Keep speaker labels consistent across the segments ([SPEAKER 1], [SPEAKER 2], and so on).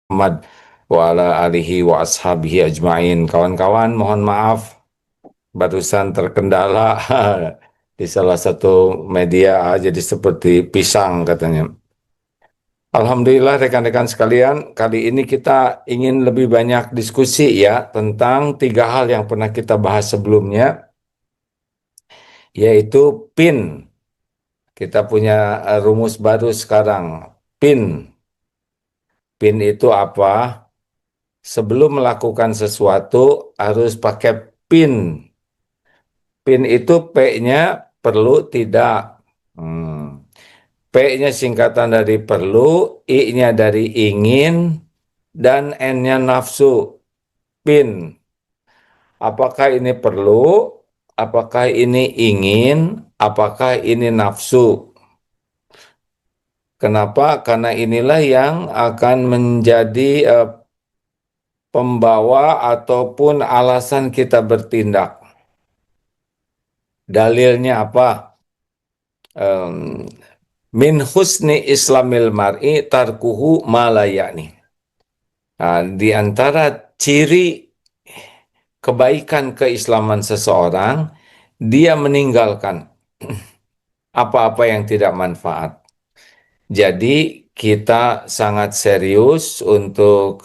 [SPEAKER 1] Muhammad wa ala alihi wa ashabihi ajma'in. Kawan-kawan, mohon maaf barusan terkendala di salah satu media jadi seperti pisang katanya. Alhamdulillah rekan-rekan sekalian, kali ini kita ingin lebih banyak diskusi ya tentang tiga hal yang pernah kita bahas sebelumnya, yaitu PIN. Kita punya rumus baru sekarang. PIN. PIN itu apa? Sebelum melakukan sesuatu harus pakai PIN. PIN itu P-nya perlu tidak. P-nya singkatan dari perlu, I-nya dari ingin, dan N-nya nafsu. PIN. Apakah ini perlu? Apakah ini ingin? Apakah ini nafsu? Kenapa? Karena inilah yang akan menjadi pembawa ataupun alasan kita bertindak. Dalilnya apa? Em, Min husni islamil mar'i tarkuhu malayani. Nah, di antara ciri kebaikan keislaman seseorang, dia meninggalkan apa-apa yang tidak manfaat. Jadi kita sangat serius untuk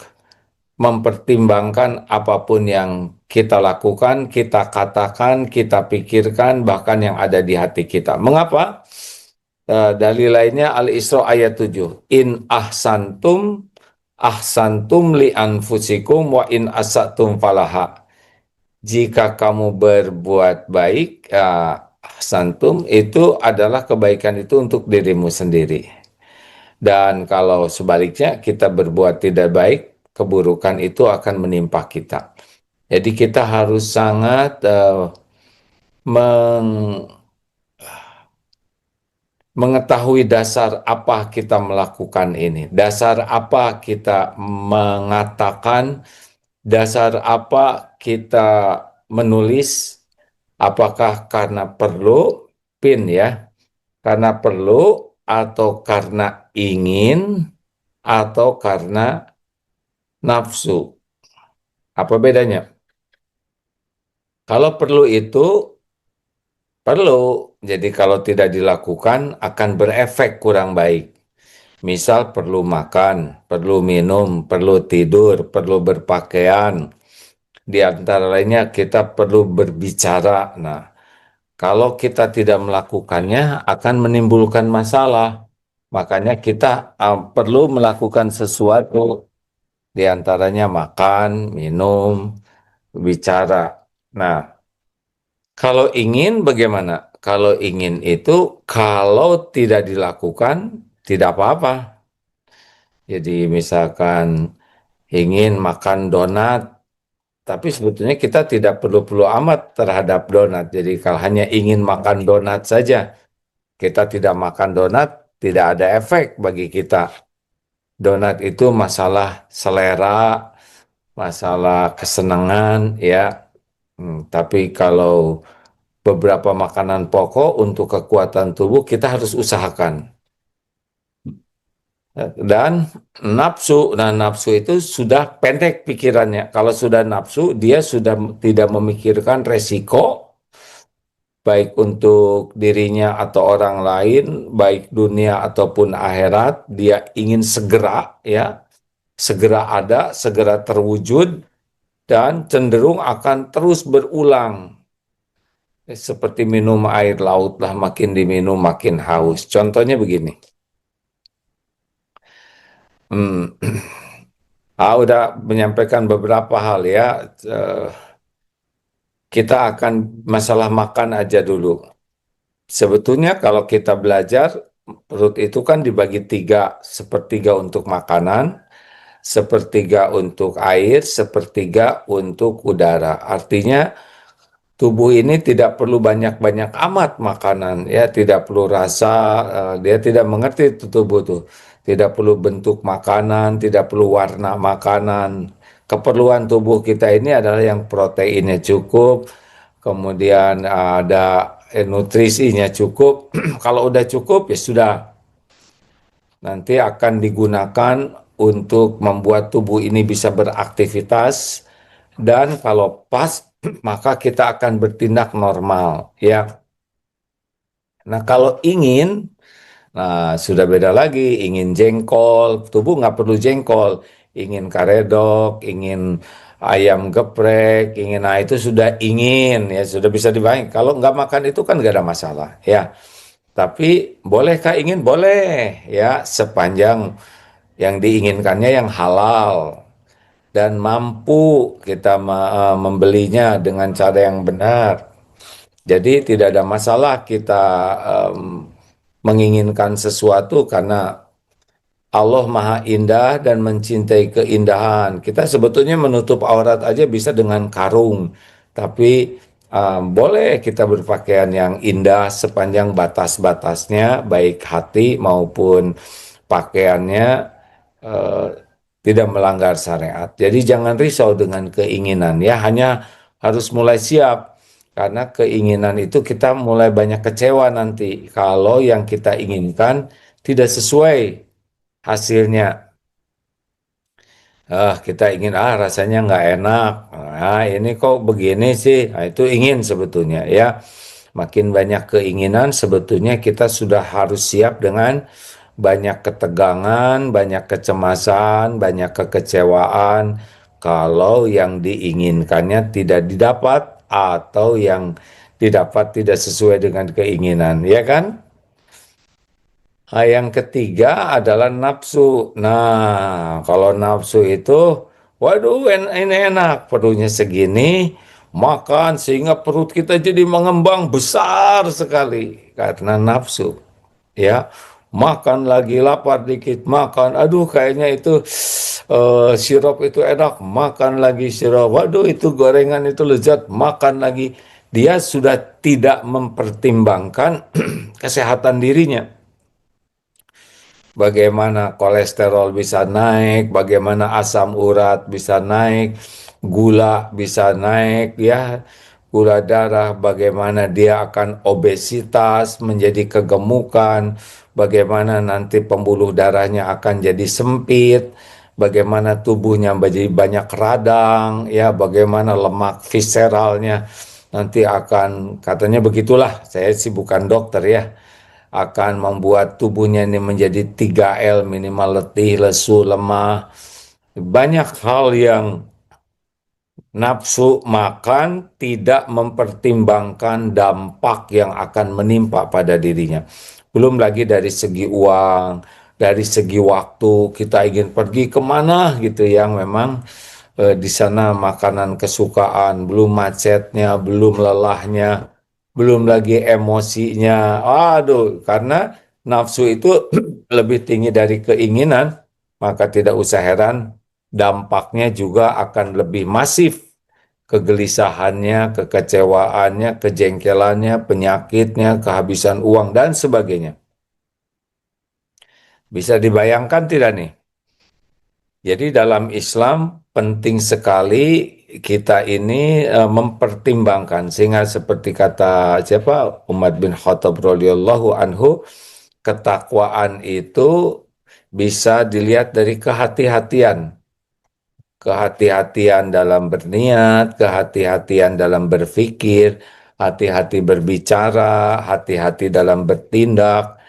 [SPEAKER 1] mempertimbangkan apapun yang kita lakukan, kita katakan, kita pikirkan, bahkan yang ada di hati kita. Mengapa? Dalil lainnya Al-Isra ayat 7. In ahsantum li anfusikum wa in asatum falaha. Jika kamu berbuat baik, ahsantum itu adalah kebaikan itu untuk dirimu sendiri. Dan kalau sebaliknya kita berbuat tidak baik, keburukan itu akan menimpa kita. Jadi kita harus sangat mengetahui dasar apa kita melakukan ini, dasar apa kita mengatakan, dasar apa kita menulis, apakah karena perlu, PIN ya, karena perlu atau karena ingin atau karena nafsu. Apa bedanya? Kalau perlu itu perlu, jadi kalau tidak dilakukan akan berefek kurang baik. Misal perlu makan, perlu minum, perlu tidur, perlu berpakaian. Di antara lainnya kita perlu berbicara. Nah, kalau kita tidak melakukannya akan menimbulkan masalah. Makanya kita perlu melakukan sesuatu. Di antaranya makan, minum, bicara. Nah, kalau ingin bagaimana? Kalau ingin itu kalau tidak dilakukan tidak apa-apa. Jadi misalkan ingin makan donat, tapi sebetulnya kita tidak perlu-perlu amat terhadap donat. Jadi kalau hanya ingin makan donat saja, kita tidak makan donat, tidak ada efek bagi kita. Donat itu masalah selera, masalah kesenangan, ya. Tapi kalau beberapa makanan pokok untuk kekuatan tubuh kita harus usahakan. Dan nafsu, nah nafsu itu sudah pendek pikirannya. Kalau sudah nafsu, dia sudah tidak memikirkan resiko, baik untuk dirinya atau orang lain, baik dunia ataupun akhirat. Dia ingin segera, ya, segera ada, segera terwujud, dan cenderung akan terus berulang. Seperti minum air laut lah, makin diminum makin haus. Contohnya begini. Hmm, udah menyampaikan beberapa hal ya. Eh, Kita akan masalah makan aja dulu. Sebetulnya kalau kita belajar, perut itu kan dibagi tiga, sepertiga untuk makanan, sepertiga untuk air, sepertiga untuk udara. Artinya tubuh ini tidak perlu banyak-banyak amat makanan, ya, tidak perlu rasa, dia tidak mengerti itu tubuh tuh. Tidak perlu bentuk makanan, tidak perlu warna makanan. Keperluan tubuh kita ini adalah yang proteinnya cukup, kemudian ada nutrisinya cukup. Kalau udah cukup ya sudah, nanti akan digunakan untuk membuat tubuh ini bisa beraktivitas, dan kalau pas maka kita akan bertindak normal ya. Nah kalau ingin, nah sudah beda lagi. Ingin jengkol, tubuh nggak perlu jengkol. Ingin karedok, ingin ayam geprek, ingin, nah itu sudah ingin ya, sudah bisa dibayang. Kalau nggak makan itu kan nggak ada masalah ya. Tapi bolehkah ingin? Boleh ya, sepanjang yang diinginkannya yang halal dan mampu kita membelinya dengan cara yang benar. Jadi tidak ada masalah kita menginginkan sesuatu, karena Allah Maha Indah dan mencintai keindahan. Kita sebetulnya menutup aurat aja bisa dengan karung, tapi boleh kita berpakaian yang indah sepanjang batas-batasnya, baik hati maupun pakaiannya eh, tidak melanggar syariat. Jadi jangan risau dengan keinginan ya, hanya harus mulai siap. Karena keinginan itu kita mulai banyak kecewa nanti kalau yang kita inginkan tidak sesuai hasilnya. Kita ingin, rasanya nggak enak. Ini kok begini sih. Nah, itu ingin sebetulnya ya. Makin banyak keinginan, sebetulnya kita sudah harus siap dengan banyak ketegangan, banyak kecemasan, banyak kekecewaan kalau yang diinginkannya tidak didapat atau yang didapat tidak sesuai dengan keinginan, ya kan? Yang ketiga adalah nafsu. Nah, kalau nafsu itu, waduh, ini enak, perutnya segini, makan sehingga perut kita jadi mengembang besar sekali karena nafsu. Ya, makan lagi, lapar dikit, makan, aduh, kayaknya itu sirup itu enak, makan lagi sirup, waduh, itu gorengan itu lezat, makan lagi. Dia sudah tidak mempertimbangkan kesehatan dirinya. Bagaimana kolesterol bisa naik, bagaimana asam urat bisa naik, gula bisa naik ya, gula darah, bagaimana dia akan obesitas, menjadi kegemukan, bagaimana nanti pembuluh darahnya akan jadi sempit, bagaimana tubuhnya menjadi banyak radang, ya, bagaimana lemak visceralnya nanti akan, katanya begitulah, saya sih bukan dokter ya, akan membuat tubuhnya ini menjadi 3L, minimal letih, lesu, lemah. Banyak hal yang nafsu makan tidak mempertimbangkan dampak yang akan menimpa pada dirinya. Belum lagi dari segi uang, dari segi waktu, kita ingin pergi kemana gitu yang memang di sana makanan kesukaan, belum macetnya, belum lelahnya, belum lagi emosinya. Aduh, karena nafsu itu lebih tinggi dari keinginan, maka tidak usah heran dampaknya juga akan lebih masif. Kegelisahannya, kekecewaannya, kejengkelannya, penyakitnya, kehabisan uang, dan sebagainya. Bisa dibayangkan tidak nih? Jadi dalam Islam penting sekali kita ini mempertimbangkan, sehingga seperti kata siapa, Umar bin Khattab radhiyallahu anhu, ketakwaan itu bisa dilihat dari kehati-hatian. Kehati-hatian dalam berniat, kehati-hatian dalam berpikir, hati-hati berbicara, hati-hati dalam bertindak.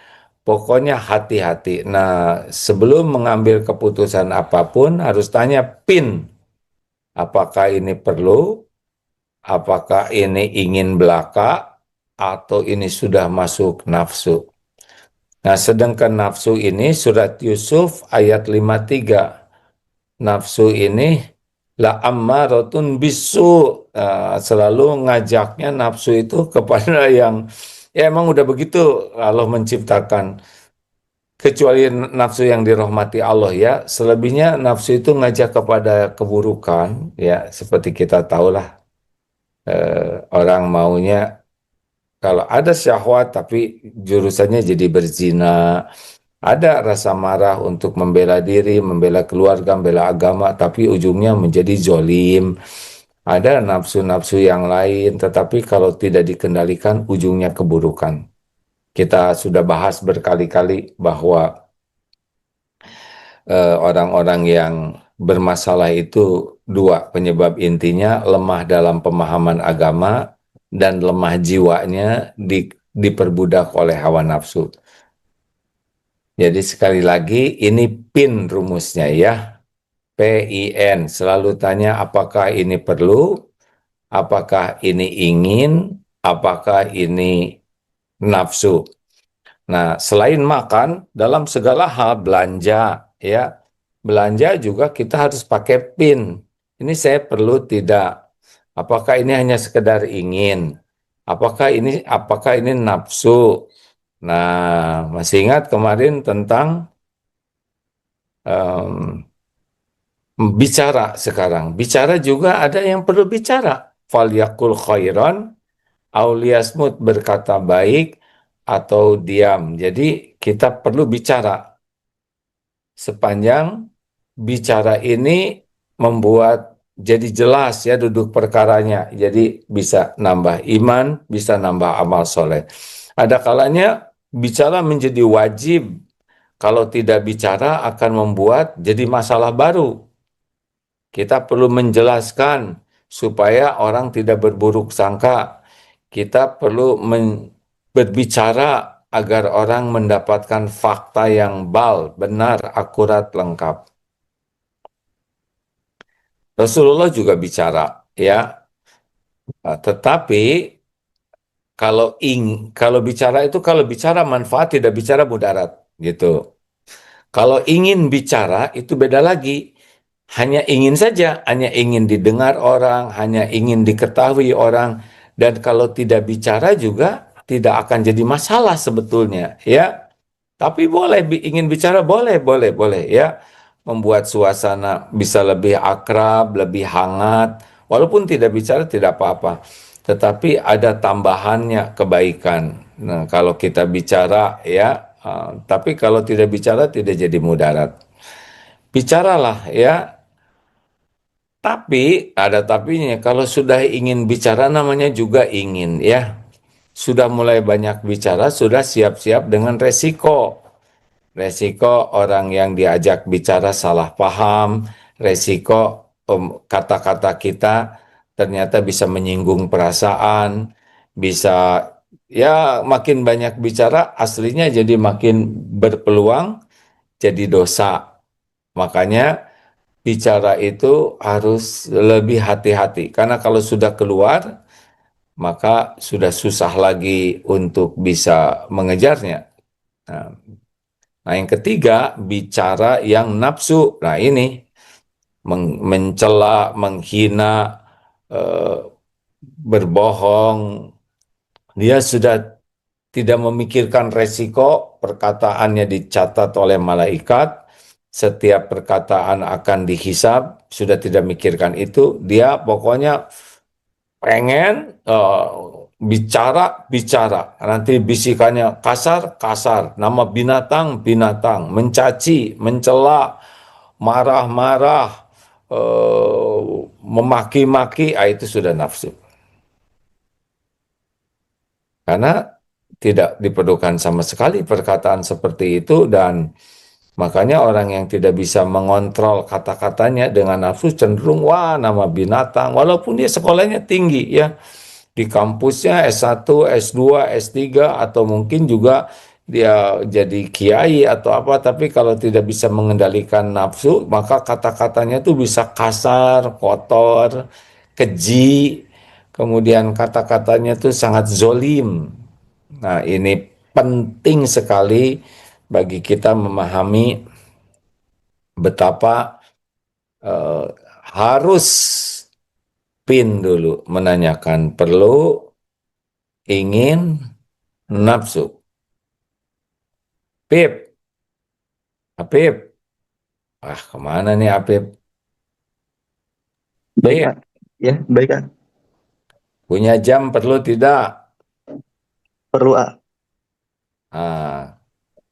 [SPEAKER 1] Pokoknya hati-hati. Nah, sebelum mengambil keputusan apapun harus tanya PIN. Apakah ini perlu? Apakah ini ingin belaka? Atau ini sudah masuk nafsu? Nah, sedangkan nafsu ini surat Yusuf ayat 53. Nafsu ini la ammaratun bisu. Selalu ngajaknya nafsu itu kepada yang, ya emang udah begitu Allah menciptakan. Kecuali nafsu yang dirahmati Allah ya, selebihnya nafsu itu ngajak kepada keburukan ya, seperti kita tahulah, orang maunya kalau ada syahwat tapi jurusannya jadi berzina, ada rasa marah untuk membela diri, membela keluarga, membela agama, tapi ujungnya menjadi zolim. Ada nafsu-nafsu yang lain, tetapi kalau tidak dikendalikan ujungnya keburukan. Kita sudah bahas berkali-kali bahwa orang-orang yang bermasalah itu dua penyebab intinya, lemah dalam pemahaman agama dan lemah jiwanya diperbudak oleh hawa nafsu. Jadi sekali lagi ini PIN rumusnya ya, PIN. Selalu tanya apakah ini perlu, apakah ini ingin, apakah ini nafsu. Nah, selain makan, dalam segala hal belanja, ya, belanja juga kita harus pakai PIN. Ini saya perlu tidak? Apakah ini hanya sekedar ingin? Apakah ini nafsu? Nah, masih ingat kemarin tentang em, bicara sekarang. Bicara juga ada yang perlu bicara. Falyakul khairan, auliyasmut berkata baik atau diam. Jadi kita perlu bicara sepanjang bicara ini membuat jadi jelas ya duduk perkaranya. Jadi bisa nambah iman, bisa nambah amal soleh. Ada kalanya bicara menjadi wajib. Kalau tidak bicara akan membuat jadi masalah baru. Kita perlu menjelaskan supaya orang tidak berburuk sangka. Kita perlu berbicara agar orang mendapatkan fakta yang benar, akurat, lengkap. Rasulullah juga bicara, ya. Tetapi kalau bicara manfaat, tidak bicara mudarat, gitu. Kalau ingin bicara itu beda lagi. Hanya ingin saja, hanya ingin didengar orang, hanya ingin diketahui orang, dan kalau tidak bicara juga tidak akan jadi masalah sebetulnya, ya. Tapi boleh ingin bicara, boleh, boleh, boleh, ya. Membuat suasana bisa lebih akrab, lebih hangat, walaupun tidak bicara tidak apa-apa. Tetapi ada tambahannya kebaikan. Nah, kalau kita bicara, ya, tapi kalau tidak bicara tidak jadi mudarat. Bicaralah, ya. Tapi ada tapinya, kalau sudah ingin bicara namanya juga ingin, ya. Sudah mulai banyak bicara, sudah siap-siap dengan resiko. Resiko orang yang diajak bicara salah paham, resiko kata-kata kita ternyata bisa menyinggung perasaan, bisa, ya, makin banyak bicara aslinya jadi makin berpeluang jadi dosa. Makanya bicara itu harus lebih hati-hati, karena kalau sudah keluar, maka sudah susah lagi untuk bisa mengejarnya. Nah, nah, yang ketiga, bicara yang nafsu. Nah, ini mencela, menghina, eh, berbohong. Dia sudah tidak memikirkan resiko, perkataannya dicatat oleh malaikat, setiap perkataan akan dihisab, sudah tidak mikirkan itu, dia pokoknya pengen bicara, bicara. Nanti bisikannya kasar, kasar, nama binatang, binatang, mencaci, mencela, marah-marah, eh, memaki-maki, itu sudah nafsu. Karena tidak diperlukan sama sekali perkataan seperti itu, dan makanya orang yang tidak bisa mengontrol kata-katanya dengan nafsu cenderung wah nama binatang, walaupun dia sekolahnya tinggi, ya, di kampusnya S1, S2, S3, atau mungkin juga dia jadi kiai atau apa, tapi kalau tidak bisa mengendalikan nafsu, maka kata-katanya tuh bisa kasar, kotor, keji, kemudian kata-katanya tuh sangat zolim. Nah, ini penting sekali bagi kita memahami betapa eh, harus PIN dulu menanyakan perlu, ingin, nafsu. Pip, Apip, kemana nih Apip?
[SPEAKER 2] Baik, Kak.
[SPEAKER 1] Pip,
[SPEAKER 2] Ya, baik, Kak.
[SPEAKER 1] punya jam perlu tidak?
[SPEAKER 2] Perlu, Kak.
[SPEAKER 1] Ah,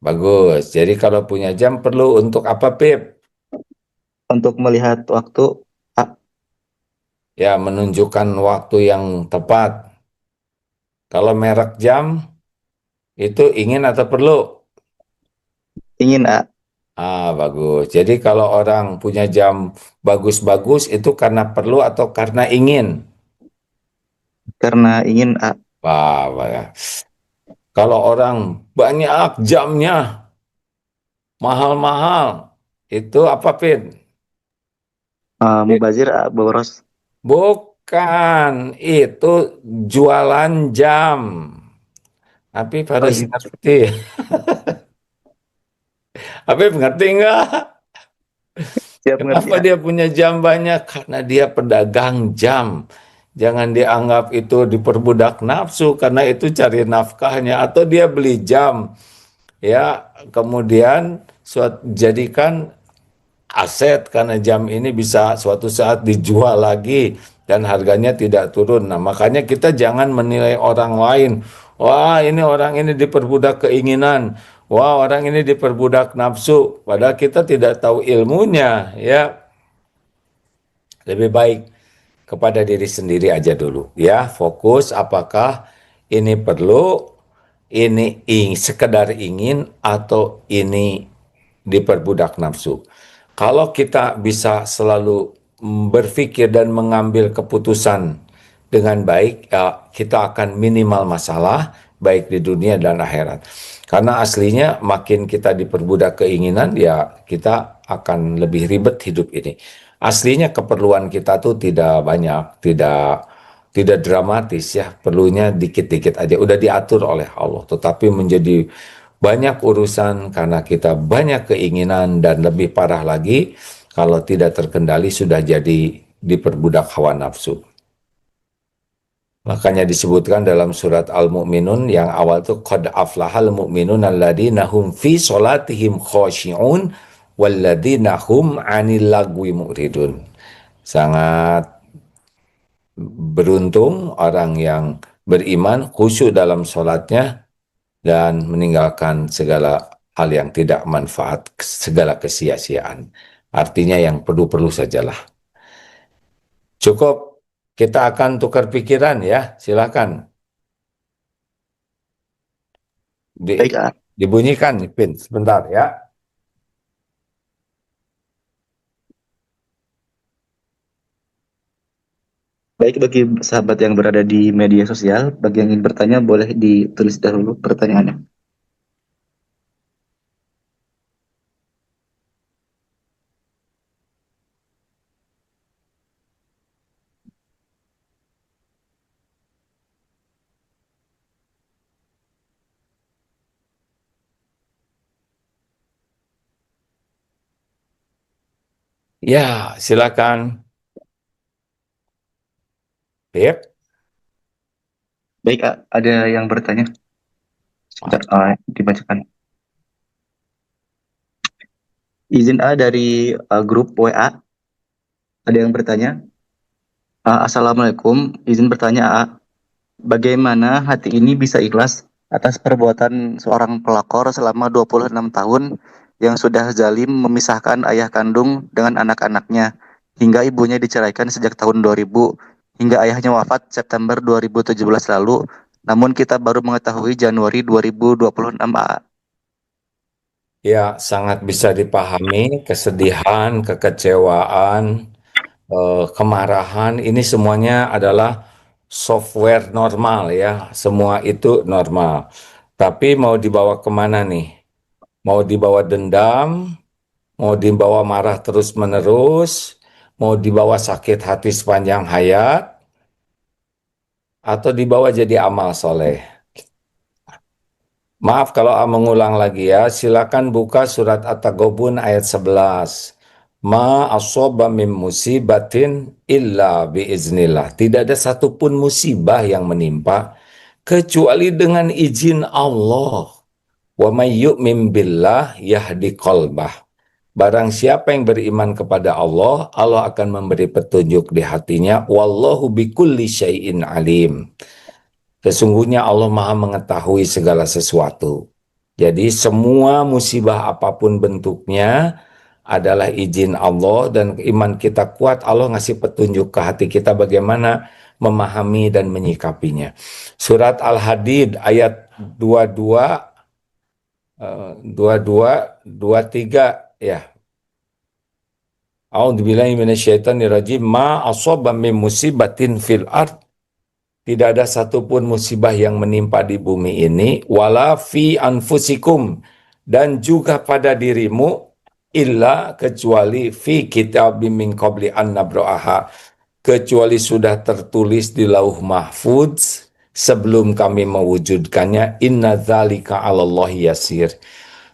[SPEAKER 1] bagus. Jadi kalau punya jam perlu untuk apa, Pip?
[SPEAKER 2] Untuk melihat waktu, Kak,
[SPEAKER 1] Ya, menunjukkan waktu yang tepat. Kalau merek jam itu ingin atau perlu?
[SPEAKER 2] ingin, Kak.
[SPEAKER 1] Bagus. Jadi kalau orang punya jam bagus-bagus itu karena perlu atau karena ingin?
[SPEAKER 2] Karena ingin A.
[SPEAKER 1] Wah, wah. Kalau orang banyak jamnya, mahal-mahal, itu apa, Pin? Pin.
[SPEAKER 2] Mubazir A. Boros.
[SPEAKER 1] Bukan, itu jualan jam. Tapi
[SPEAKER 2] Oh
[SPEAKER 1] harus
[SPEAKER 2] iya,
[SPEAKER 1] ngerti. Tapi ngerti nggak?
[SPEAKER 2] siap mengerti
[SPEAKER 1] Kenapa
[SPEAKER 2] A.
[SPEAKER 1] dia punya jam banyak? Karena dia pedagang jam. Jangan dianggap itu diperbudak nafsu, karena itu cari nafkahnya. Atau dia beli jam, ya, kemudian jadikan aset, karena jam ini bisa suatu saat dijual lagi dan harganya tidak turun. Nah, makanya kita jangan menilai orang lain. Wah, ini orang ini diperbudak keinginan. Wah, orang ini diperbudak nafsu. Padahal kita tidak tahu ilmunya, ya. Lebih baik kepada diri sendiri aja dulu, ya. Fokus apakah ini perlu, ini sekedar ingin, atau ini diperbudak nafsu. Kalau kita bisa selalu berpikir dan mengambil keputusan dengan baik, ya, kita akan minimal masalah baik di dunia dan akhirat. Karena aslinya makin kita diperbudak keinginan, ya kita akan lebih ribet hidup ini. Aslinya keperluan kita tuh tidak banyak, tidak dramatis ya, perlunya dikit-dikit aja, udah diatur oleh Allah. Tetapi menjadi banyak urusan karena kita banyak keinginan, dan lebih parah lagi kalau tidak terkendali sudah jadi diperbudak hawa nafsu. Makanya disebutkan dalam surat Al-Mu'minun yang awal itu qad aflahal mu'minun alladzina hum fi sholatihim khoshi'un walladzina hum 'anil lagwi mu'ridun. Sangat beruntung orang yang beriman, khusyuk dalam sholatnya, dan meninggalkan segala hal yang tidak manfaat, segala kesia-siaan. Artinya yang perlu-perlu sajalah. Cukup, kita akan tukar pikiran ya, silakan.
[SPEAKER 2] Baik A.
[SPEAKER 1] Dibunyikan, Pin, sebentar ya.
[SPEAKER 2] Baik, bagi sahabat yang berada di media sosial, bagi yang ingin bertanya boleh ditulis dahulu pertanyaannya.
[SPEAKER 1] Ya, silakan. Pip.
[SPEAKER 2] Baik A, ada yang bertanya. Sebentar, dibacakan. Izin A dari grup WA. Ada yang bertanya. Assalamualaikum, izin bertanya A. Bagaimana hati ini bisa ikhlas atas perbuatan seorang pelakor selama 26 tahun yang sudah zalim memisahkan ayah kandung dengan anak-anaknya hingga ibunya diceraikan sejak tahun 2000 hingga ayahnya wafat September 2017 lalu, namun kita baru mengetahui Januari 2026 A.
[SPEAKER 1] Ya, sangat bisa dipahami kesedihan, kekecewaan, kemarahan, ini semuanya adalah software normal ya, semua itu normal. Tapi mau dibawa kemana nih? Mau dibawa dendam, mau dibawa marah terus-menerus, mau dibawa sakit hati sepanjang hayat, atau dibawa jadi amal soleh. Maaf kalau mengulang lagi ya, silakan buka surat At-Taghabun ayat 11. Ma asoba min musibatin illa biiznillah. Tidak ada satupun musibah yang menimpa kecuali dengan izin Allah. Wa may yu'min billah yahdi qalbah. Barang siapa yang beriman kepada Allah, Allah akan memberi petunjuk di hatinya. Wallahu bikulli syai'in alim. Sesungguhnya Allah Maha mengetahui segala sesuatu. Jadi semua musibah apapun bentuknya adalah izin Allah, dan iman kita kuat, Allah ngasih petunjuk ke hati kita bagaimana memahami dan menyikapinya. Surat Al-Hadid ayat 22, dua dua dua tiga ya. A'udzubillahi minasyaitonirrajim. Ma asaba min musibatin fil ard. Tidak ada satupun musibah yang menimpa di bumi ini, wala fi anfusikum, dan juga pada dirimu, illa kecuali fi kitabim min qabli an nabra'aha, kecuali sudah tertulis di lauh mahfuz sebelum kami mewujudkannya. Inna dzalika 'alallahi yasir.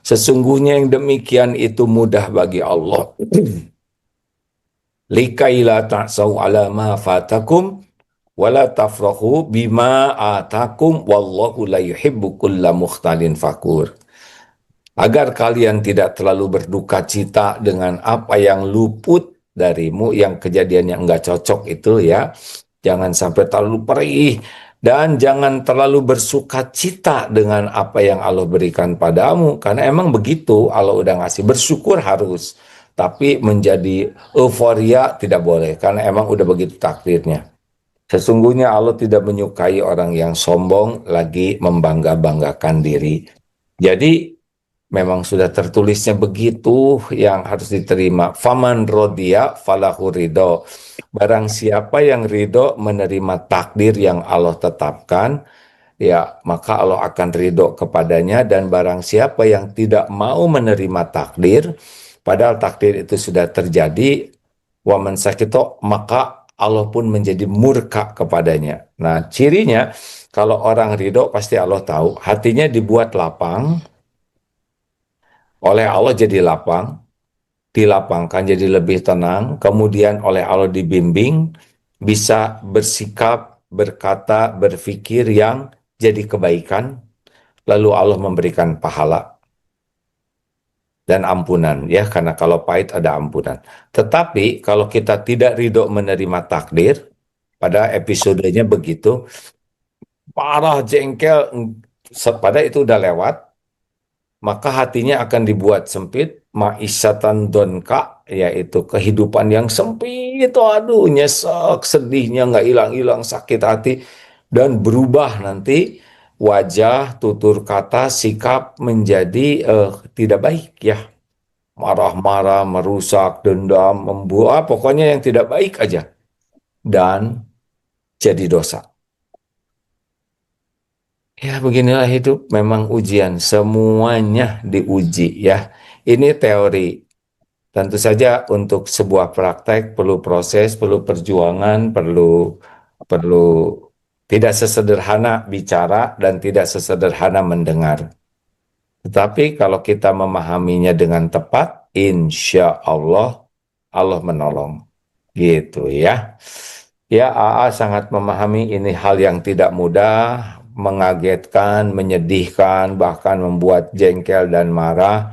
[SPEAKER 1] Sesungguhnya yang demikian itu mudah bagi Allah. Likaila ta'sau ala ma fatakum wala tafrahu bima atakum wallahu la yuhibbu kulla mukhtalin fakur. Agar kalian tidak terlalu berduka cita dengan apa yang luput darimu, yang kejadian yang enggak cocok itu ya. Jangan sampai terlalu perih dan jangan terlalu bersuka cita dengan apa yang Allah berikan padamu. Karena emang begitu, Allah udah ngasih, bersyukur harus. Tapi menjadi euforia tidak boleh, karena emang udah begitu takdirnya. Sesungguhnya Allah tidak menyukai orang yang sombong lagi membangga-banggakan diri. Jadi memang sudah tertulisnya begitu yang harus diterima. Faman rodiya falahu ridho. Barang siapa yang ridho menerima takdir yang Allah tetapkan, ya maka Allah akan ridho kepadanya. Dan barang siapa yang tidak mau menerima takdir, padahal takdir itu sudah terjadi, waman sakito, maka Allah pun menjadi murka kepadanya. Nah, cirinya kalau orang ridho pasti Allah tahu, hatinya dibuat lapang, oleh Allah jadi lapang, dilapangkan jadi lebih tenang, kemudian oleh Allah dibimbing, bisa bersikap, berkata, berpikir yang jadi kebaikan, lalu Allah memberikan pahala dan ampunan ya, karena kalau pahit ada ampunan. Tetapi kalau kita tidak ridho menerima takdir, pada episodenya begitu, parah jengkel, pada itu udah lewat, maka hatinya akan dibuat sempit, ma'isyatan donka, yaitu kehidupan yang sempit, aduh nyesek, sedihnya nggak hilang-hilang, sakit hati, dan berubah nanti wajah, tutur kata, sikap menjadi tidak baik ya, marah-marah, merusak, dendam, membuat, pokoknya yang tidak baik aja, dan jadi dosa. Ya, beginilah hidup, memang ujian, semuanya diuji ya. Ini teori. Tentu saja untuk sebuah praktek perlu proses, perlu perjuangan, perlu tidak sesederhana bicara dan tidak sesederhana mendengar. Tetapi kalau kita memahaminya dengan tepat, insya Allah Allah menolong. Gitu ya. Ya, AA sangat memahami ini hal yang tidak mudah, mengagetkan, menyedihkan, bahkan membuat jengkel dan marah.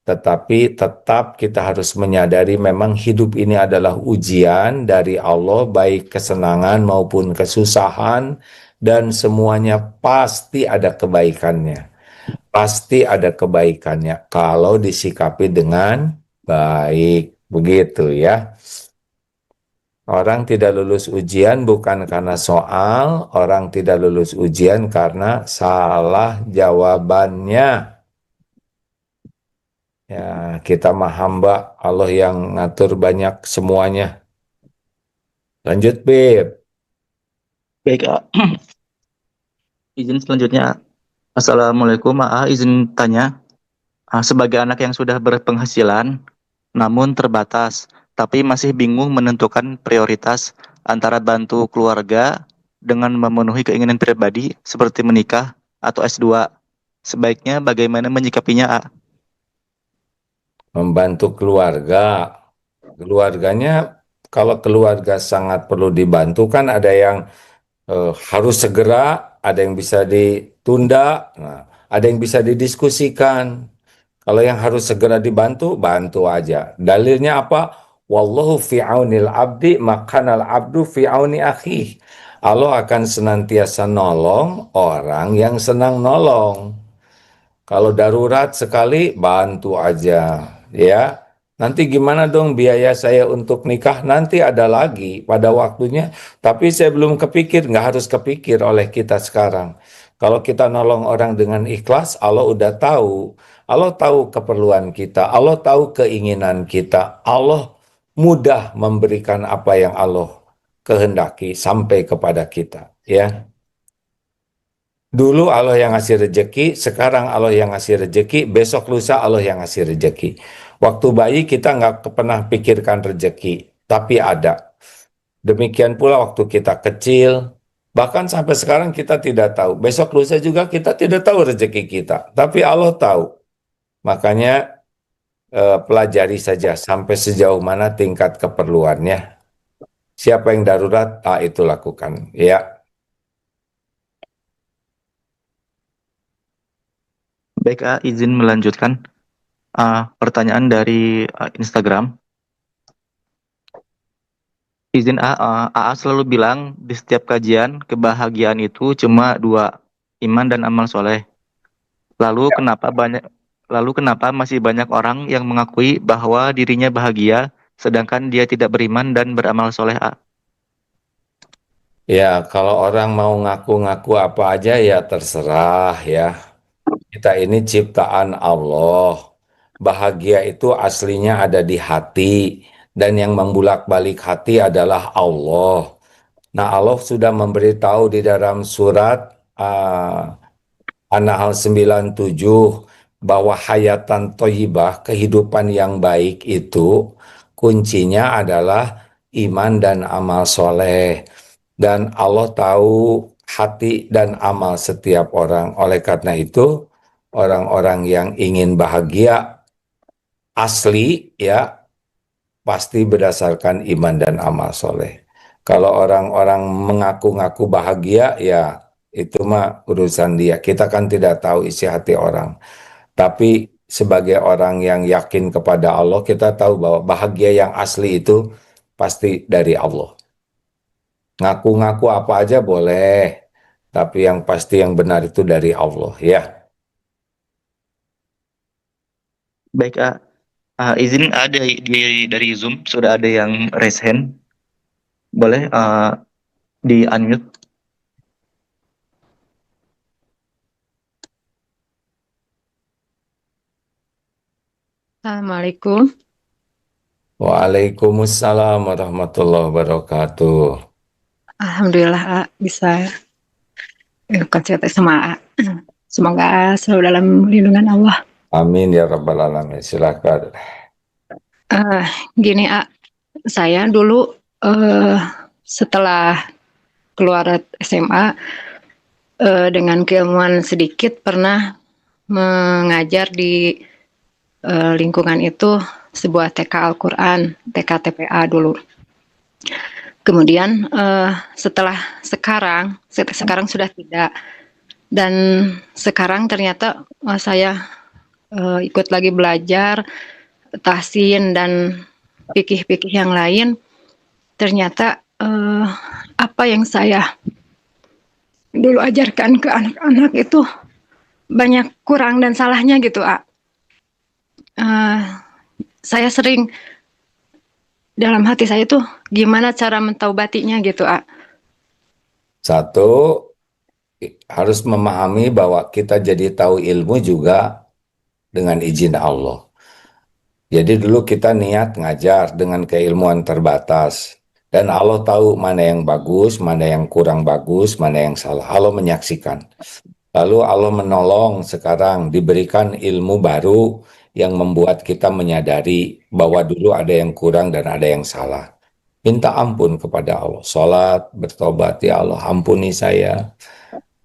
[SPEAKER 1] Tetapi tetap kita harus menyadari memang hidup ini adalah ujian dari Allah, baik kesenangan maupun kesusahan, dan semuanya pasti ada kebaikannya. Pasti ada kebaikannya kalau disikapi dengan baik. Begitu ya. Orang tidak lulus ujian bukan karena soal, orang tidak lulus ujian karena salah jawabannya. Ya, kita mah hamba, Allah yang ngatur banyak semuanya. Lanjut, Beb.
[SPEAKER 2] Baik, izin selanjutnya. Assalamualaikum, izin tanya. Sebagai anak yang sudah berpenghasilan, namun terbatas, tapi masih bingung menentukan prioritas antara bantu keluarga dengan memenuhi keinginan pribadi seperti menikah atau S2. Sebaiknya bagaimana menyikapinya, A?
[SPEAKER 1] Membantu keluarga. Keluarganya, kalau keluarga sangat perlu dibantu, kan ada yang harus segera, ada yang bisa ditunda, nah, ada yang bisa didiskusikan. Kalau yang harus segera dibantu, bantu aja. Dalilnya apa? Wallahu fi aunil abdi, makanal abdu fi auni akhi. Allah akan senantiasa nolong orang yang senang nolong. Kalau darurat sekali, bantu aja, ya. Nanti gimana dong biaya saya untuk nikah? Nanti ada lagi pada waktunya. Tapi saya belum kepikir, nggak harus kepikir oleh kita sekarang. Kalau kita nolong orang dengan ikhlas, Allah udah tahu. Allah tahu keperluan kita, Allah tahu keinginan kita. Allah mudah memberikan apa yang Allah kehendaki sampai kepada kita, ya. Dulu Allah yang ngasih rejeki, sekarang Allah yang ngasih rejeki, besok lusa Allah yang ngasih rejeki. Waktu bayi kita nggak pernah pikirkan rejeki, tapi ada. Demikian pula waktu kita kecil, bahkan sampai sekarang kita tidak tahu. Besok lusa juga kita tidak tahu rezeki kita, tapi Allah tahu. Makanya pelajari saja sampai sejauh mana tingkat keperluannya. Siapa yang darurat, itu lakukan. Ya,
[SPEAKER 2] Baik, izin melanjutkan pertanyaan dari Instagram. Izin AA selalu bilang di setiap kajian kebahagiaan itu cuma dua, iman dan amal soleh. Lalu kenapa banyak lalu kenapa masih banyak orang yang mengakui bahwa dirinya bahagia sedangkan dia tidak beriman dan beramal soleh, A?
[SPEAKER 1] ya kalau orang mau ngaku-ngaku apa aja ya terserah ya. Kita ini ciptaan Allah. Bahagia itu aslinya ada di hati dan yang membulak-balik hati adalah Allah. Nah, Allah sudah memberitahu di dalam surat An-Nahl 97 bahwa hayatan thayyibah, kehidupan yang baik itu kuncinya adalah iman dan amal soleh. Dan Allah tahu hati dan amal setiap orang. Oleh karena itu, orang-orang yang ingin bahagia asli ya pasti berdasarkan iman dan amal soleh. Kalau orang-orang mengaku-ngaku bahagia, ya itu mah urusan dia. Kita kan tidak tahu isi hati orang. Tapi sebagai orang yang yakin kepada Allah, kita tahu bahwa bahagia yang asli itu pasti dari Allah. Ngaku-ngaku apa aja boleh, tapi yang pasti yang benar itu dari Allah, ya.
[SPEAKER 2] Baik, izin ada dari Zoom sudah ada yang raise hand. Boleh di unmute.
[SPEAKER 3] Assalamualaikum.
[SPEAKER 1] Waalaikumsalam warahmatullahi wabarakatuh.
[SPEAKER 3] Alhamdulillah bisa konsultasi sama A. Semoga selalu dalam lindungan Allah.
[SPEAKER 1] Amin ya rabbal alamin. Silakan.
[SPEAKER 3] Gini saya dulu setelah keluar SMA dengan keilmuan sedikit pernah mengajar di lingkungan itu sebuah TK Al-Quran, TK TPA dulu. Kemudian setelah sekarang sudah tidak, dan sekarang ternyata saya ikut lagi belajar tahsin dan fikih-fikih yang lain. Ternyata apa yang saya dulu ajarkan ke anak-anak itu banyak kurang dan salahnya gitu, saya sering dalam hati saya tuh gimana cara mentaubatinya gitu,
[SPEAKER 1] Satu, harus memahami bahwa kita jadi tahu ilmu juga dengan izin Allah. Jadi dulu kita niat ngajar dengan keilmuan terbatas. Dan Allah tahu mana yang bagus, mana yang kurang bagus, mana yang salah. Allah menyaksikan. Lalu Allah menolong sekarang diberikan ilmu baru yang membuat kita menyadari bahwa dulu ada yang kurang dan ada yang salah. Minta ampun kepada Allah. Salat, bertobat, ya Allah ampuni saya.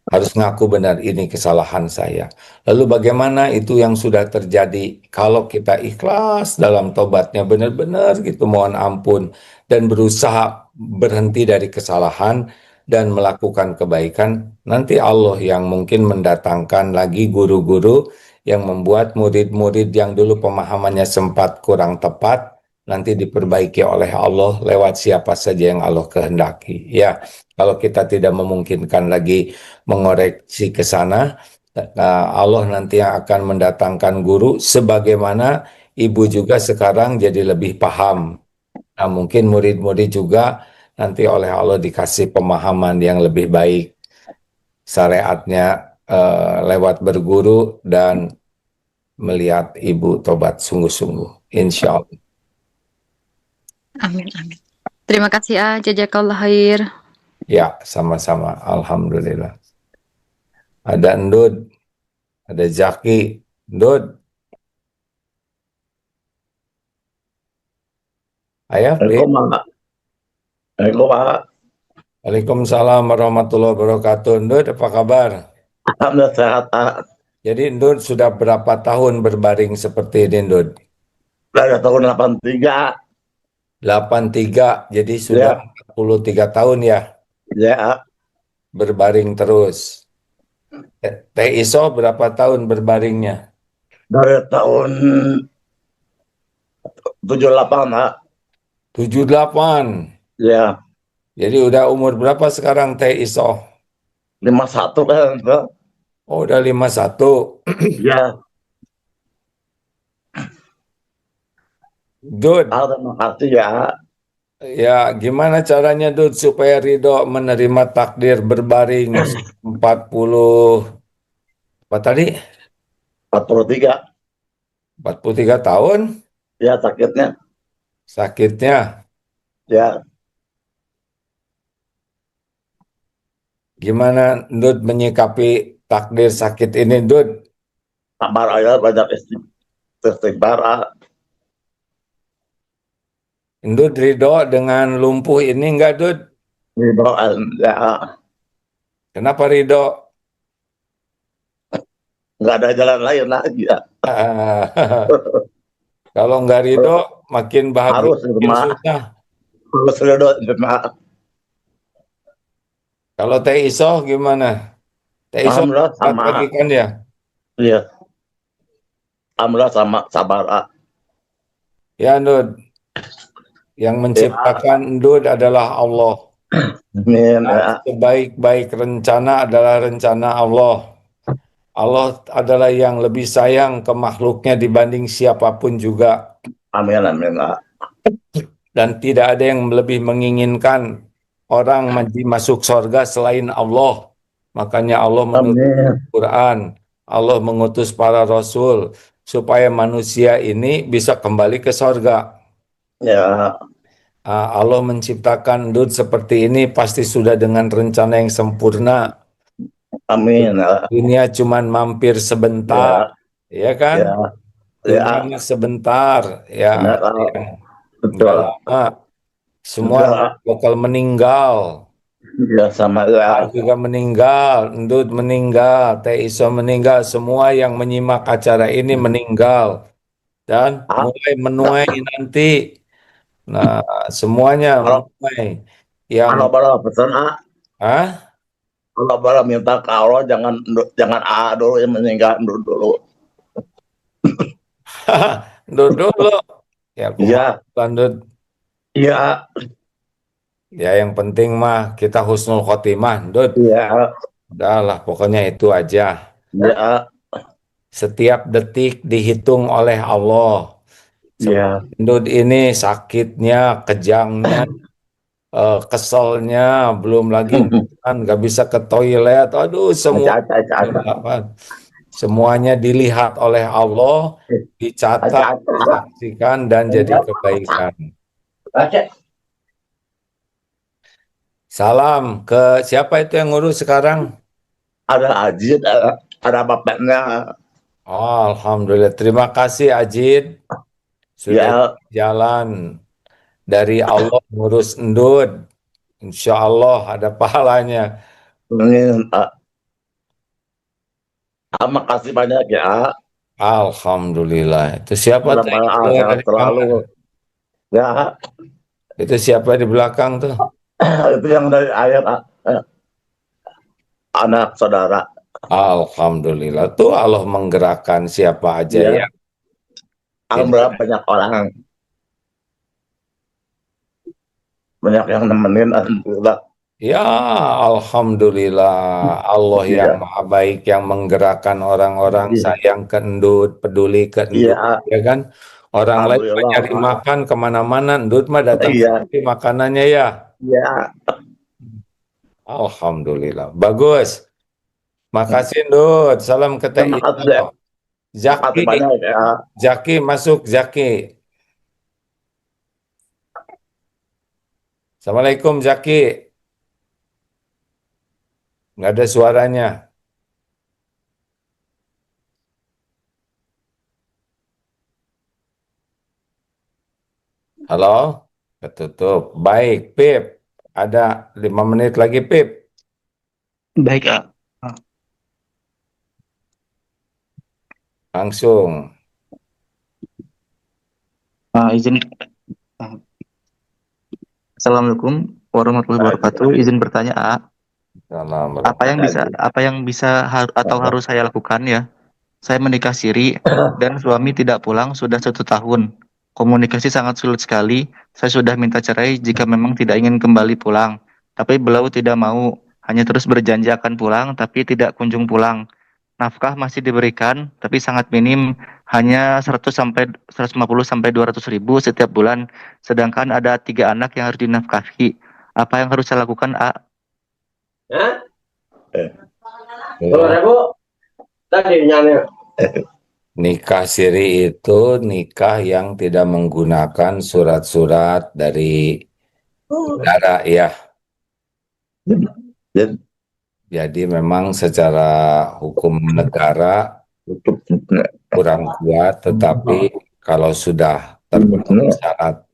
[SPEAKER 1] Harus ngaku benar ini kesalahan saya. Lalu bagaimana itu yang sudah terjadi? Kalau kita ikhlas dalam tobatnya benar-benar gitu mohon ampun dan berusaha berhenti dari kesalahan dan melakukan kebaikan, nanti Allah yang mungkin mendatangkan lagi guru-guru yang membuat murid-murid yang dulu pemahamannya sempat kurang tepat nanti diperbaiki oleh Allah lewat siapa saja yang Allah kehendaki. Ya, kalau kita tidak memungkinkan lagi mengoreksi ke sana, Allah nanti yang akan mendatangkan guru sebagaimana ibu juga sekarang jadi lebih paham. Nah, mungkin murid-murid juga nanti oleh Allah dikasih pemahaman yang lebih baik. syariatnya lewat berguru dan melihat ibu tobat sungguh-sungguh. Insya Allah.
[SPEAKER 3] Amin, amin. Terima kasih, jazakallah khair.
[SPEAKER 1] Ya, sama-sama. Alhamdulillah. Ada Endud, ada Zaki. Endud, ayah, Pri.
[SPEAKER 4] Assalamualaikum, Pak.
[SPEAKER 1] Waalaikumsalam warahmatullahi wabarakatuh. Endud, apa kabar?
[SPEAKER 4] Alhamdulillah sehat, Pak.
[SPEAKER 1] Jadi Endud sudah berapa tahun berbaring seperti ini, Endud?
[SPEAKER 4] Dari tahun 83.
[SPEAKER 1] 83, jadi sudah
[SPEAKER 4] Ya,
[SPEAKER 1] 43 tahun ya
[SPEAKER 4] ya.
[SPEAKER 1] berbaring terus. Teh Iso berapa tahun berbaringnya?
[SPEAKER 4] Dari tahun 78, Pak.
[SPEAKER 1] 78.
[SPEAKER 4] Ya,
[SPEAKER 1] Jadi udah umur berapa sekarang Teh Iso?
[SPEAKER 4] 51 kan, Pak.
[SPEAKER 1] Oh, udah 51.
[SPEAKER 4] Ya,
[SPEAKER 1] Dud,
[SPEAKER 4] terima kasih ya.
[SPEAKER 1] ya gimana caranya Dud supaya ridho menerima takdir berbaring 40, apa tadi?
[SPEAKER 4] 43.
[SPEAKER 1] 43 tahun
[SPEAKER 4] Ya, sakitnya.
[SPEAKER 1] sakitnya.
[SPEAKER 4] Ya,
[SPEAKER 1] Gimana Dud menyikapi takdir sakit ini Dud?
[SPEAKER 4] sabar aja, banyak istighfar, Pak.
[SPEAKER 1] Dud ridho dengan lumpuh ini enggak Dud?
[SPEAKER 4] Ridho, ya.
[SPEAKER 1] Kenapa ridho?
[SPEAKER 4] Nggak ada jalan lain lagi, ya.
[SPEAKER 1] Kalau nggak ridho makin bahagia,
[SPEAKER 4] Harus,
[SPEAKER 1] makin
[SPEAKER 4] Mak.
[SPEAKER 1] susah.
[SPEAKER 4] Harus ridho, Mak.
[SPEAKER 1] Kalau Teh Iso gimana? Teh Iso
[SPEAKER 4] Alhamdulillah
[SPEAKER 1] berat
[SPEAKER 4] sama.
[SPEAKER 1] lagi kan ya?
[SPEAKER 4] Iya, alhamdulillah sama, sabar, Pak.
[SPEAKER 1] Ya Dud, yang
[SPEAKER 4] Ya,
[SPEAKER 1] menciptakan Dud adalah Allah.
[SPEAKER 4] amin,
[SPEAKER 1] Dan
[SPEAKER 4] ya.
[SPEAKER 1] sebaik-baik rencana adalah rencana Allah. Allah adalah yang lebih sayang ke makhluknya dibanding siapapun juga.
[SPEAKER 4] Amin, amin, Pak.
[SPEAKER 1] Dan tidak ada yang lebih menginginkan orang masuk surga selain Allah. Makanya Allah menurut
[SPEAKER 4] Amin.
[SPEAKER 1] Quran, Allah mengutus para rasul supaya manusia ini bisa kembali ke surga.
[SPEAKER 4] Ya,
[SPEAKER 1] Allah menciptakan Dud seperti ini pasti sudah dengan rencana yang sempurna.
[SPEAKER 4] amin, ya.
[SPEAKER 1] Dunia cuman mampir sebentar,
[SPEAKER 4] Ya,
[SPEAKER 1] ya kan?
[SPEAKER 4] ya,
[SPEAKER 1] Dunia
[SPEAKER 4] ya.
[SPEAKER 1] ini sebentar, ya,
[SPEAKER 4] Benar,
[SPEAKER 1] ada
[SPEAKER 4] Pak.
[SPEAKER 1] yang nggak
[SPEAKER 4] Betul.
[SPEAKER 1] lama. Semua
[SPEAKER 4] Betul.
[SPEAKER 1] bakal meninggal.
[SPEAKER 4] Ya, sama, ya.
[SPEAKER 1] Juga meninggal, Ndud meninggal, Teh Iso meninggal, semua yang menyimak acara ini meninggal dan
[SPEAKER 4] Ah,
[SPEAKER 1] mulai menuai nanti. Nah, semuanya
[SPEAKER 4] kalau
[SPEAKER 1] menuai. Yang
[SPEAKER 4] kalau boleh pesan,
[SPEAKER 1] ah,
[SPEAKER 4] kalau boleh minta ke Allah, jangan jangan dulu yang meninggal dulu.
[SPEAKER 1] Ndud dulu. Ya, kumaha
[SPEAKER 4] Iya,
[SPEAKER 1] Ndud.
[SPEAKER 4] iya,
[SPEAKER 1] Ya, yang penting mah kita husnul khotimah, Ndud.
[SPEAKER 4] iya,
[SPEAKER 1] Udahlah, pokoknya itu aja.
[SPEAKER 4] iya,
[SPEAKER 1] Setiap detik dihitung oleh Allah.
[SPEAKER 4] iya.
[SPEAKER 1] Seperti Ndud ini sakitnya, kejangnya, keselnya, belum lagi kan nggak bisa ke toilet. Aduh, semua
[SPEAKER 4] Aca, aca, aca,
[SPEAKER 1] semuanya dilihat oleh Allah,
[SPEAKER 4] aca,
[SPEAKER 1] dicatat,
[SPEAKER 4] aca.
[SPEAKER 1] disaksikan dan jadi kebaikan.
[SPEAKER 4] Aca.
[SPEAKER 1] Salam ke siapa itu yang ngurus sekarang?
[SPEAKER 4] Ada Ajit, ada bapaknya.
[SPEAKER 1] Alhamdulillah. Terima kasih Ajid sudah
[SPEAKER 4] Ya,
[SPEAKER 1] jalan dari Allah ngurus Ndud. Insya Allah ada pahalanya.
[SPEAKER 4] ini, terima kasih banyak ya.
[SPEAKER 1] Alhamdulillah. Itu siapa tuh yang
[SPEAKER 4] Mudah-mudahan
[SPEAKER 1] keluar
[SPEAKER 4] sehat
[SPEAKER 1] dari
[SPEAKER 4] selalu.
[SPEAKER 1] kamar?
[SPEAKER 4] Ya,
[SPEAKER 1] Itu siapa di belakang tuh?
[SPEAKER 4] itu yang dari ayat, anak saudara.
[SPEAKER 1] Alhamdulillah. Tuh Allah menggerakkan siapa aja
[SPEAKER 4] Ya,
[SPEAKER 1] ya.
[SPEAKER 4] alhamdulillah banyak yang nemenin, alhamdulillah.
[SPEAKER 1] Ya, Alhamdulillah. Allah yang
[SPEAKER 4] Iya,
[SPEAKER 1] maha baik yang menggerakkan orang-orang
[SPEAKER 4] iya,
[SPEAKER 1] sayang ke Ndud, peduli ke Ndud.
[SPEAKER 4] iya,
[SPEAKER 1] Ya kan? Orang lain
[SPEAKER 4] alhamdulillah,
[SPEAKER 1] mencari
[SPEAKER 4] Pak.
[SPEAKER 1] makan kemana-mana, Ndud mah datang
[SPEAKER 4] Iya,
[SPEAKER 1] sendiri makanannya ya.
[SPEAKER 4] iya,
[SPEAKER 1] Alhamdulillah. Bagus. Makasih, Ndut. Salam ke Teh
[SPEAKER 4] Terima kasih
[SPEAKER 1] Ijo.
[SPEAKER 4] ya.
[SPEAKER 1] Zaki,
[SPEAKER 4] Makasih banyak ya.
[SPEAKER 1] Zaki masuk, Zaki. Assalamualaikum, Zaki. Nggak ada suaranya. Halo? Ketutup. Baik, Pip. Ada 5 menit lagi, Pip.
[SPEAKER 2] Baik, A.
[SPEAKER 1] Langsung.
[SPEAKER 2] Izin. Assalamualaikum warahmatullahi wabarakatuh. Izin bertanya, A.
[SPEAKER 1] Salam.
[SPEAKER 2] Apa yang bisa atau harus saya lakukan ya? Saya menikah siri dan suami tidak pulang sudah 1 tahun. Komunikasi sangat sulit sekali. Saya sudah minta cerai jika memang tidak ingin kembali pulang. Tapi beliau tidak mau, hanya terus berjanji akan pulang, tapi tidak kunjung pulang. Nafkah masih diberikan, tapi sangat minim, hanya 100 sampai 150 sampai 200 ribu setiap bulan. Sedangkan ada 3 anak yang harus dinafkahi. Apa yang harus saya lakukan, A?
[SPEAKER 4] Hah? Kalau Rebo, tadi nyanyi.
[SPEAKER 1] Nikah siri itu nikah yang tidak menggunakan surat-surat dari negara ya.
[SPEAKER 4] Jadi,
[SPEAKER 1] Jadi memang secara hukum negara kurang kuat, tetapi kalau sudah terpenuhi syarat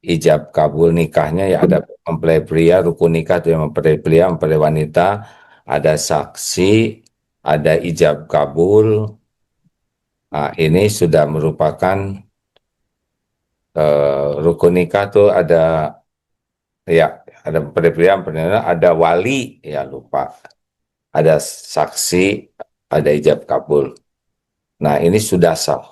[SPEAKER 1] ijab kabul nikahnya ya ada mempelai pria, rukun nikah itu yang mempelai pria, mempelai wanita, ada saksi, ada ijab kabul. Nah, ini sudah merupakan rukun nikah tuh ada ya ada mempelai pria, mempelai wanita, ada wali ya lupa, ada saksi, ada ijab kabul. Nah, ini sudah sah.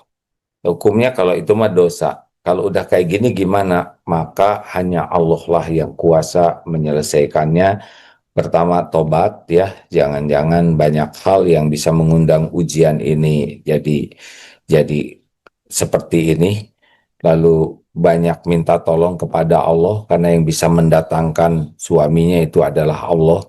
[SPEAKER 1] Hukumnya kalau itu mah dosa. Kalau udah kayak gini gimana? Maka hanya Allah lah yang kuasa menyelesaikannya. Pertama tobat ya, jangan-jangan banyak hal yang bisa mengundang ujian ini jadi seperti ini. Lalu banyak minta tolong kepada Allah karena yang bisa mendatangkan suaminya itu adalah Allah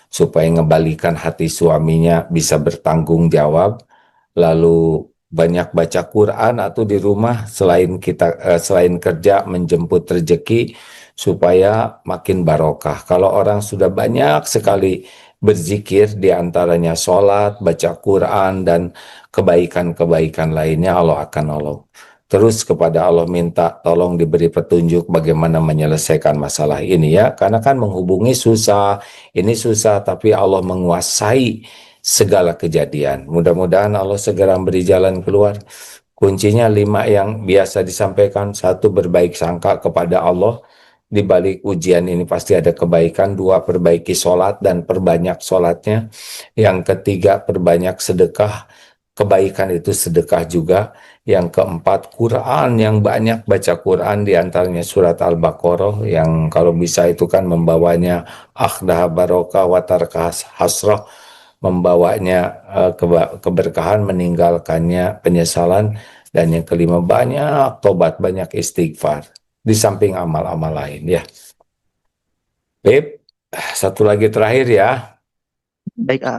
[SPEAKER 1] supaya ngebalikan hati suaminya bisa bertanggung jawab. Lalu banyak baca Quran atau di rumah selain kerja menjemput rezeki supaya makin barokah. Kalau orang sudah banyak sekali berzikir diantaranya sholat, baca Quran dan kebaikan-kebaikan lainnya Allah akan nolong. Terus kepada Allah minta tolong diberi petunjuk bagaimana menyelesaikan masalah ini ya. Karena kan menghubungi susah, ini susah tapi Allah menguasai segala kejadian. Mudah-mudahan Allah segera beri jalan keluar. Kuncinya 5 yang biasa disampaikan. 1, berbaik sangka kepada Allah. Di balik ujian ini pasti ada kebaikan. 2, perbaiki sholat dan perbanyak sholatnya. Yang ketiga, perbanyak sedekah. Kebaikan itu sedekah juga. Yang keempat, Quran yang banyak, baca Quran diantaranya surat Al-Baqarah yang kalau bisa itu kan membawanya akhdah barokah watarkah hasrah, membawanya keberkahan, meninggalkannya penyesalan. Dan yang kelima, banyak tobat, banyak istighfar di samping amal-amal lain ya. Beb, satu lagi terakhir ya.
[SPEAKER 2] Baik, A.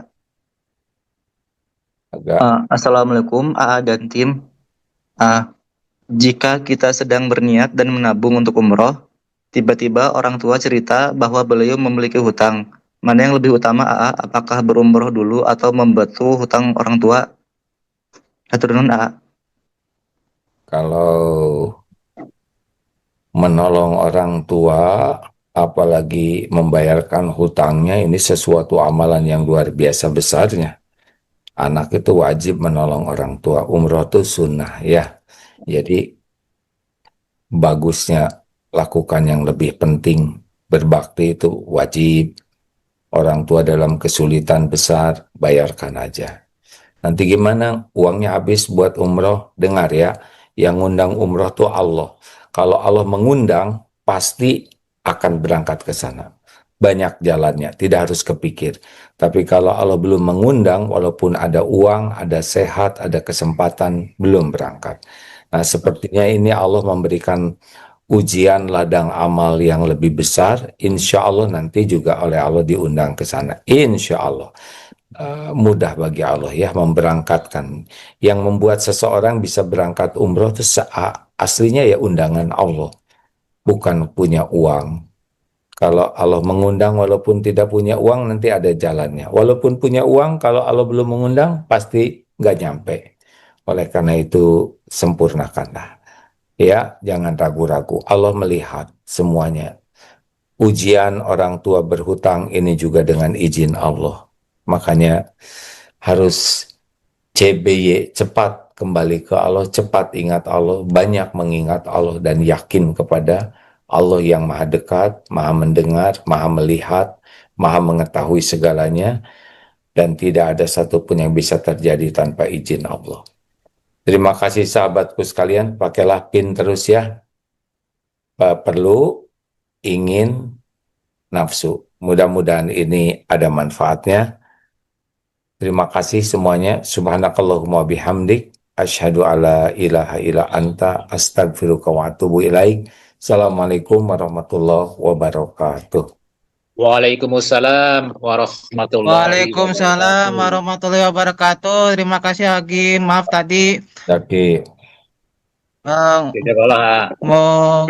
[SPEAKER 1] Agak
[SPEAKER 2] Assalamualaikum, AA dan tim. Jika kita sedang berniat dan menabung untuk umroh, tiba-tiba orang tua cerita bahwa beliau memiliki hutang. Mana yang lebih utama, AA? Apakah berumroh dulu atau membantu hutang orang tua? Hatur nuhun, AA.
[SPEAKER 1] kalau menolong orang tua, apalagi membayarkan hutangnya, ini sesuatu amalan yang luar biasa besarnya. Anak itu wajib menolong orang tua. Umroh itu sunnah ya. Jadi bagusnya lakukan yang lebih penting. Berbakti itu wajib. Orang tua dalam kesulitan besar, bayarkan aja. Nanti gimana? Uangnya habis buat umroh? Dengar ya, yang ngundang umroh tuh Allah. Kalau Allah mengundang, pasti akan berangkat ke sana. Banyak jalannya, tidak harus kepikir. Tapi kalau Allah belum mengundang, walaupun ada uang, ada sehat, ada kesempatan, belum berangkat. Nah, sepertinya ini Allah memberikan ujian ladang amal yang lebih besar. Insya Allah nanti juga oleh Allah diundang ke sana. Insya Allah. mudah bagi Allah ya memberangkatkan. Yang membuat seseorang bisa berangkat umroh itu aslinya ya undangan Allah, bukan punya uang. Kalau Allah mengundang walaupun tidak punya uang nanti ada jalannya. Walaupun punya uang kalau Allah belum mengundang pasti nggak nyampe. Oleh karena itu sempurnakanlah. Ya, jangan ragu-ragu. Allah melihat semuanya. Ujian orang tua berhutang ini juga dengan izin Allah. Makanya harus CBY, cepat kembali ke Allah, cepat ingat Allah, banyak mengingat Allah dan yakin kepada Allah yang maha dekat, maha mendengar, maha melihat, maha mengetahui segalanya, dan tidak ada satupun yang bisa terjadi tanpa izin Allah. Terima kasih sahabatku sekalian, pakailah PIN terus ya. Perlu, ingin, nafsu. Mudah-mudahan ini ada manfaatnya. Terima kasih semuanya. Subhanakallahumma bihamdik. Asyhadu alla ilaha illa anta astagfiruka wa atubu ilaik. Assalamualaikum warahmatullahi wabarakatuh.
[SPEAKER 5] Waalaikumsalam warahmatullahi
[SPEAKER 6] Waalaikumsalam
[SPEAKER 5] wabarakatuh.
[SPEAKER 6] warahmatullahi wabarakatuh. Terima kasih Agim. Maaf tadi
[SPEAKER 1] Oke.
[SPEAKER 6] eh,
[SPEAKER 5] Tidak kalah.
[SPEAKER 6] mau